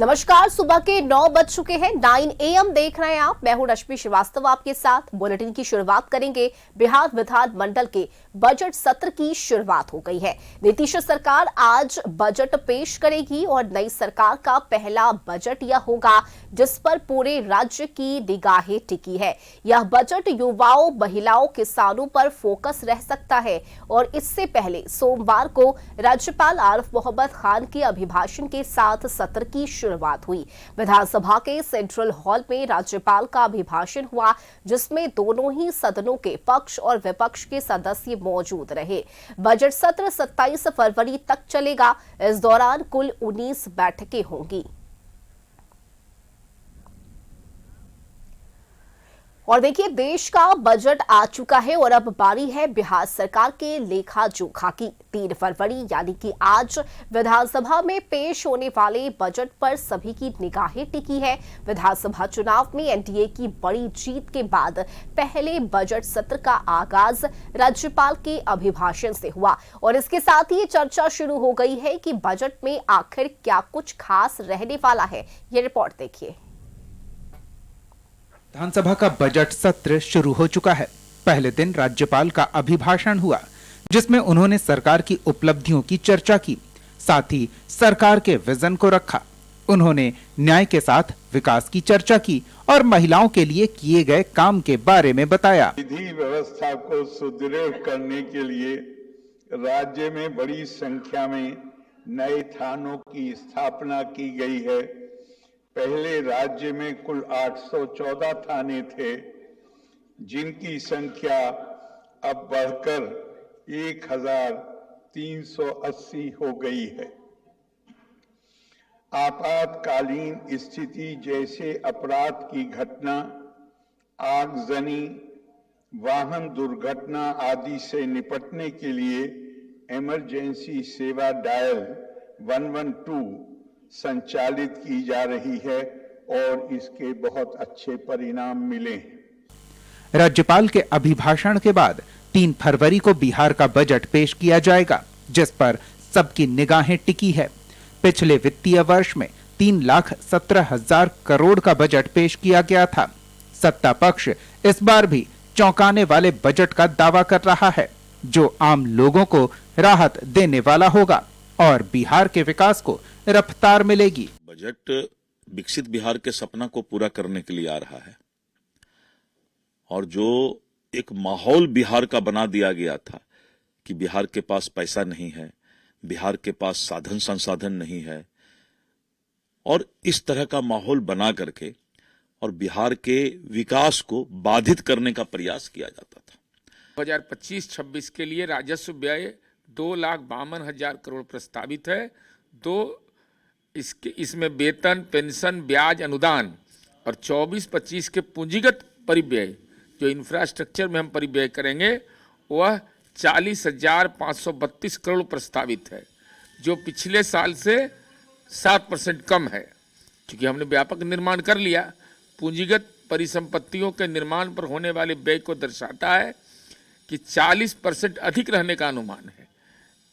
नमस्कार, सुबह के 9 बज चुके हैं। 9 AM देख रहे हैं आप। मैं हूं रश्मि श्रीवास्तव आपके साथ। बुलेटिन की शुरुआत करेंगे। बिहार विधान मंडल के बजट सत्र की शुरुआत हो गई है। नीतीश सरकार आज बजट पेश करेगी और नई सरकार का पहला बजट यह होगा जिस पर पूरे राज्य की निगाहें टिकी है। यह बजट युवाओं, महिलाओं, किसानों पर फोकस रह सकता है और इससे पहले सोमवार को राज्यपाल आरिफ मोहम्मद खान के अभिभाषण के साथ सत्र की शुरुआत हुई। विधानसभा के सेंट्रल हॉल में राज्यपाल का अभिभाषण हुआ जिसमें दोनों ही सदनों के पक्ष और विपक्ष के सदस्य मौजूद रहे। बजट सत्र 27 फरवरी तक चलेगा। इस दौरान कुल 19 बैठकें होंगी। और देखिए, देश का बजट आ चुका है और अब बारी है बिहार सरकार के लेखा जोखा की। 3 फरवरी यानी कि आज विधानसभा में पेश होने वाले बजट पर सभी की निगाहें टिकी है। विधानसभा चुनाव में एनडीए की बड़ी जीत के बाद पहले बजट सत्र का आगाज राज्यपाल के अभिभाषण से हुआ और इसके साथ ही चर्चा शुरू हो गई है कि बजट में आखिर क्या कुछ खास रहने वाला है। ये रिपोर्ट देखिए। विधानसभा का बजट सत्र शुरू हो चुका है। पहले दिन राज्यपाल का अभिभाषण हुआ जिसमें उन्होंने सरकार की उपलब्धियों की चर्चा की, साथ ही सरकार के विजन को रखा। उन्होंने न्याय के साथ विकास की चर्चा की और महिलाओं के लिए किए गए काम के बारे में बताया। विधि व्यवस्था को सुदृढ़ करने के लिए राज्य में बड़ी संख्या में नए थानों की स्थापना की गई है। पहले राज्य में कुल 814 थाने थे जिनकी संख्या अब बढ़कर 1380 हो गई है। आपातकालीन स्थिति जैसे अपराध की घटना, आगजनी, वाहन दुर्घटना आदि से निपटने के लिए इमरजेंसी सेवा डायल 112 संचालित की जा रही है और इसके बहुत अच्छे परिणाम मिले हैं। राज्यपाल के अभिभाषण के बाद 3 फरवरी को बिहार का बजट पेश किया जाएगा जिस पर सबकी निगाहें टिकी है। पिछले वित्तीय वर्ष में 3,17,000 करोड़ का बजट पेश किया गया था। सत्ता पक्ष इस बार भी चौंकाने वाले बजट का दावा कर रहा है जो आम लोगों को राहत देने वाला होगा और बिहार के विकास को रफ्तार मिलेगी। बजट विकसित बिहार के सपना को पूरा करने के लिए आ रहा है और जो एक माहौल बिहार का बना दिया गया था कि बिहार के पास पैसा नहीं है, बिहार के पास साधन संसाधन नहीं है, और इस तरह का माहौल बना करके और बिहार के विकास को बाधित करने का प्रयास किया जाता था। 2025-26 के लिए राजस्व व्यय 2,52,000 करोड़ प्रस्तावित है। इसमें वेतन, पेंशन, ब्याज, अनुदान और 24-25 के पूंजीगत परिव्यय जो इंफ्रास्ट्रक्चर में हम परिव्यय करेंगे वह 40,532 करोड़ प्रस्तावित है जो पिछले साल से 7% कम है। क्योंकि हमने व्यापक निर्माण कर लिया, पूंजीगत परिसंपत्तियों के निर्माण पर होने वाले व्यय को दर्शाता है कि 40% अधिक रहने का अनुमान है।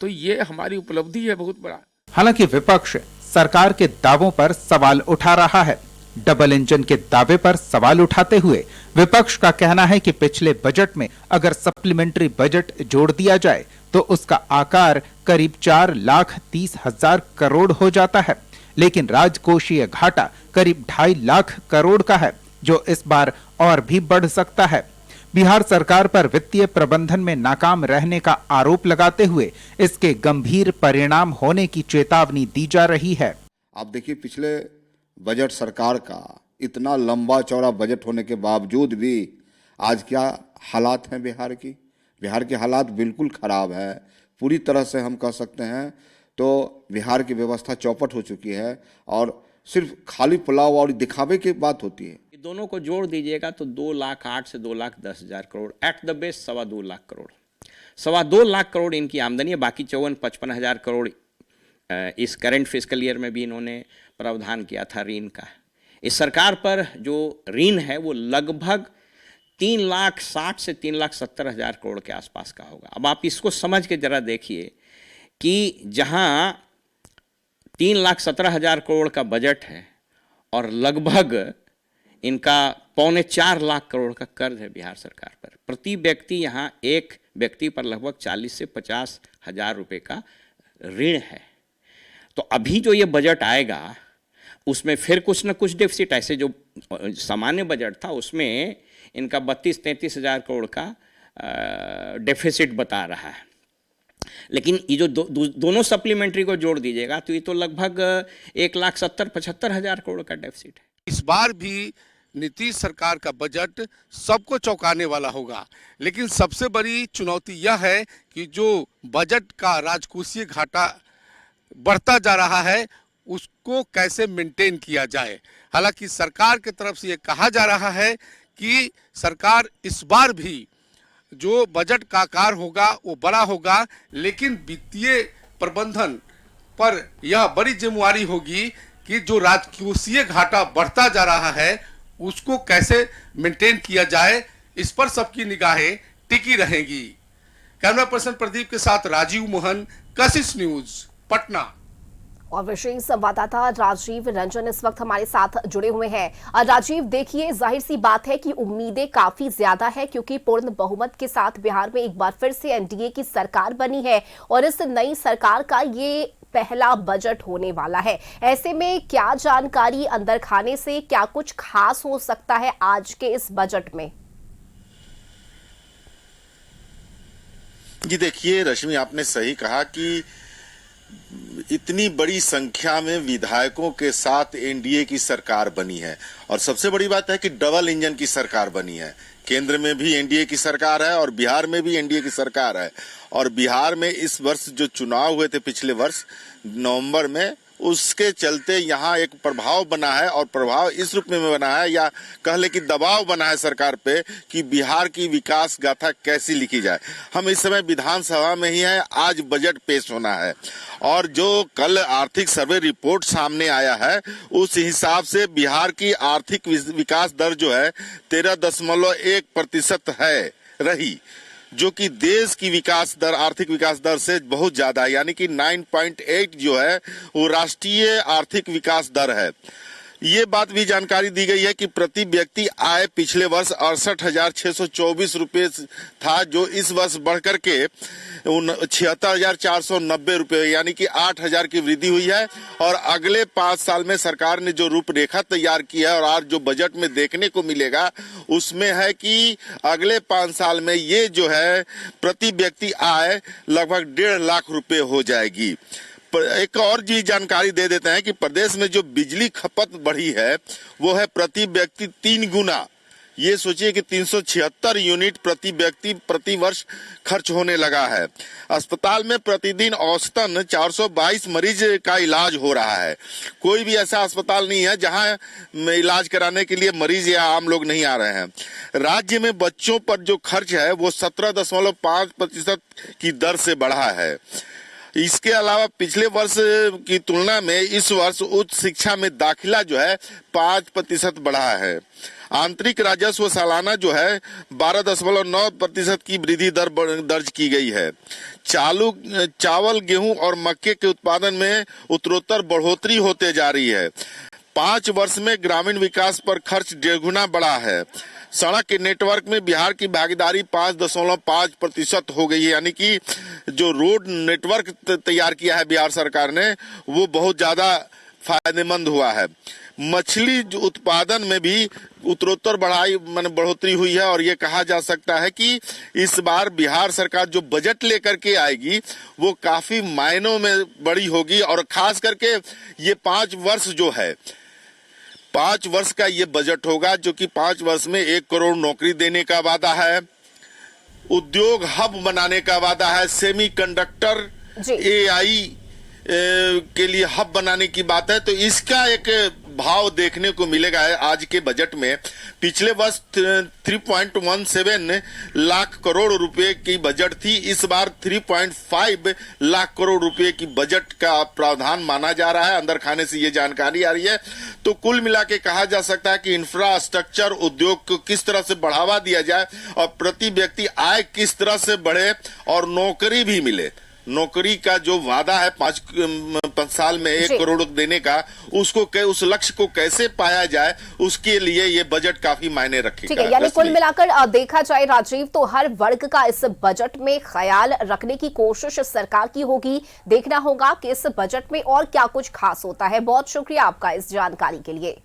तो ये हमारी उपलब्धि है बहुत बड़ा। हालांकि विपक्ष सरकार के दावों पर सवाल उठा रहा है। डबल इंजन के दावे पर सवाल उठाते हुए विपक्ष का कहना है कि पिछले बजट में अगर सप्लीमेंट्री बजट जोड़ दिया जाए तो उसका आकार करीब 4,30,000 करोड़ हो जाता है, लेकिन राजकोषीय घाटा करीब 2.5 लाख करोड़ का है जो इस बार और भी बढ़ सकता है। बिहार सरकार पर वित्तीय प्रबंधन में नाकाम रहने का आरोप लगाते हुए इसके गंभीर परिणाम होने की चेतावनी दी जा रही है। आप देखिए, पिछले बजट सरकार का इतना लंबा चौड़ा बजट होने के बावजूद भी आज क्या हालात हैं बिहार की। बिहार के हालात बिल्कुल खराब है। पूरी तरह से हम कह सकते हैं तो बिहार की व्यवस्था चौपट हो चुकी है और सिर्फ खाली पुलाव और दिखावे की बात होती है। दोनों को जोड़ दीजिएगा तो 2,08,000 से 2,10,000 crore, at the best 2.25 lakh crore, 2.25 lakh crore इनकी आमदनी है। बाकी 54-55,000 करोड़ इस करंट फिस्कल ईयर में भी इन्होंने प्रावधान किया था ऋण का। इस सरकार पर जो ऋण है वो लगभग 3,60,000 से 3,70,000 करोड़ के आसपास का होगा। अब आप इसको समझ के जरा देखिए कि जहां 3,17,000 करोड़ का बजट है और लगभग इनका 3.25 करोड़ का कर्ज है बिहार सरकार पर। प्रति व्यक्ति यहाँ एक व्यक्ति पर लगभग 40 से 50 हजार रुपये का ऋण है। तो अभी जो ये बजट आएगा उसमें फिर कुछ न कुछ डेफिसिट, ऐसे जो सामान्य बजट था उसमें इनका 32-33 हजार करोड़ का डेफिसिट बता रहा है। लेकिन ये जो दोनों सप्लीमेंट्री को जोड़ दीजिएगा तो ये तो लगभग 1,70,75,000 करोड़ का डेफिसिट है। इस बार भी नीतीश सरकार का बजट सबको चौंकाने वाला होगा, लेकिन सबसे बड़ी चुनौती यह है कि जो बजट का राजकोषीय घाटा बढ़ता जा रहा है उसको कैसे मेंटेन किया जाए। हालांकि सरकार की तरफ से ये कहा जा रहा है कि सरकार इस बार भी जो बजट का आकार होगा वो बड़ा होगा, लेकिन वित्तीय प्रबंधन पर यह बड़ी जिम्मेवारी होगी कि जो राजकोषीय घाटा बढ़ता जा रहा है उसको कैसे मेंटेन किया जाए, इस पर सबकी निगाहें टिकी रहेंगी। कैमरा पर्सन प्रदीप के साथ राजीव मोहन, कशिश न्यूज, पटना। और विशेष संवाददाता राजीव रंजन इस वक्त हमारे साथ जुड़े हुए हैं। राजीव, देखिए जाहिर सी बात है कि उम्मीदें काफी ज्यादा है क्योंकि पूर्ण बहुमत के साथ बिहार में एक बार फिर से एनडीए की सरकार बनी है और इस नई सरकार का ये पहला बजट होने वाला है। ऐसे में क्या जानकारी अंदर खाने से क्या कुछ खास हो सकता है आज के इस बजट में? जी देखिए रश्मि, आपने सही कहा कि इतनी बड़ी संख्या में विधायकों के साथ एनडीए की सरकार बनी है और सबसे बड़ी बात है कि डबल इंजन की सरकार बनी है। केंद्र में भी एनडीए की सरकार है और बिहार में भी एनडीए की सरकार है। और बिहार में इस वर्ष जो चुनाव हुए थे पिछले वर्ष नवंबर में, उसके चलते यहाँ एक प्रभाव बना है और प्रभाव इस रूप में बना है या कह ले कि दबाव बना है सरकार पे कि बिहार की विकास गाथा कैसी लिखी जाए। हम इस समय विधानसभा में ही हैं, आज बजट पेश होना है और जो कल आर्थिक सर्वे रिपोर्ट सामने आया है उस हिसाब से बिहार की आर्थिक विकास दर जो है 13.1% है रही, जो कि देश की विकास दर, आर्थिक विकास दर से बहुत ज्यादा है, यानी कि 9.8 जो है वो राष्ट्रीय आर्थिक विकास दर है। ये बात भी जानकारी दी गई है कि प्रति व्यक्ति आय पिछले वर्ष 68,624 रुपये था, जो इस वर्ष बढ़कर के 76,490 रुपये यानी कि 8,000 की वृद्धि हुई है। और अगले 5 साल में सरकार ने जो रूपरेखा तैयार की है और आज जो बजट में देखने को मिलेगा उसमें है कि अगले 5 साल में ये जो है प्रति व्यक्ति आय लगभग 1.5 लाख रुपए हो जाएगी। एक और चीज जानकारी दे देते हैं कि प्रदेश में जो बिजली खपत बढ़ी है वो है प्रति व्यक्ति 3 गुना। ये सोचिए कि 376 यूनिट प्रति व्यक्ति प्रति वर्ष खर्च होने लगा है। अस्पताल में प्रतिदिन औसतन 422 मरीज का इलाज हो रहा है। कोई भी ऐसा अस्पताल नहीं है जहां इलाज कराने के लिए मरीज या आम लोग नहीं आ रहे हैं। राज्य में बच्चों पर जो खर्च है वो 17.5% की दर से बढ़ा है। इसके अलावा पिछले वर्ष की तुलना में इस वर्ष उच्च शिक्षा में दाखिला जो है 5% बढ़ा है। आंतरिक राजस्व सालाना जो है 12.9% की वृद्धि दर दर्ज की गई है। चावल, गेहूं और मक्के के उत्पादन में उत्तरोत्तर बढ़ोतरी होते जा रही है। 5 वर्ष में ग्रामीण विकास पर खर्च 1.5 गुना बढ़ा है। सड़क के नेटवर्क में बिहार की भागीदारी 5.5% हो गई है, यानी कि जो रोड नेटवर्क तैयार किया है बिहार सरकार ने वो बहुत ज्यादा फायदेमंद हुआ है। मछली उत्पादन में भी उत्तरोत्तर बढ़ोतरी हुई है और ये कहा जा सकता है कि इस बार बिहार सरकार जो बजट लेकर के आएगी वो काफी मायनों में बड़ी होगी। और खास करके ये 5 वर्ष जो है 5 वर्ष का ये बजट होगा जो कि 5 वर्ष में 1 करोड़ नौकरी देने का वादा है, उद्योग हब बनाने का वादा है, सेमीकंडक्टर एआई के लिए हब बनाने की बात है। तो इसका एक भाव देखने को मिलेगा आज के बजट में। पिछले वर्ष 3.17 लाख करोड़ रुपए की बजट थी, इस बार 3.5 लाख करोड़ रुपए की बजट का प्रावधान माना जा रहा है। अंदर खाने से ये जानकारी आ रही है। तो कुल मिला के कहा जा सकता है कि इंफ्रास्ट्रक्चर उद्योग को किस तरह से बढ़ावा दिया जाए और प्रति व्यक्ति आय किस तरह से बढ़े और नौकरी भी मिले, नौकरी का जो वादा है 5 साल में 1 करोड़ देने का, उसको उस लक्ष्य को कैसे पाया जाए, उसके लिए ये बजट काफी मायने रखेगा। ठीक है, यानी कुल मिलाकर देखा जाए राजीव तो हर वर्ग का इस बजट में ख्याल रखने की कोशिश सरकार की होगी। देखना होगा कि इस बजट में और क्या कुछ खास होता है। बहुत शुक्रिया आपका इस जानकारी के लिए।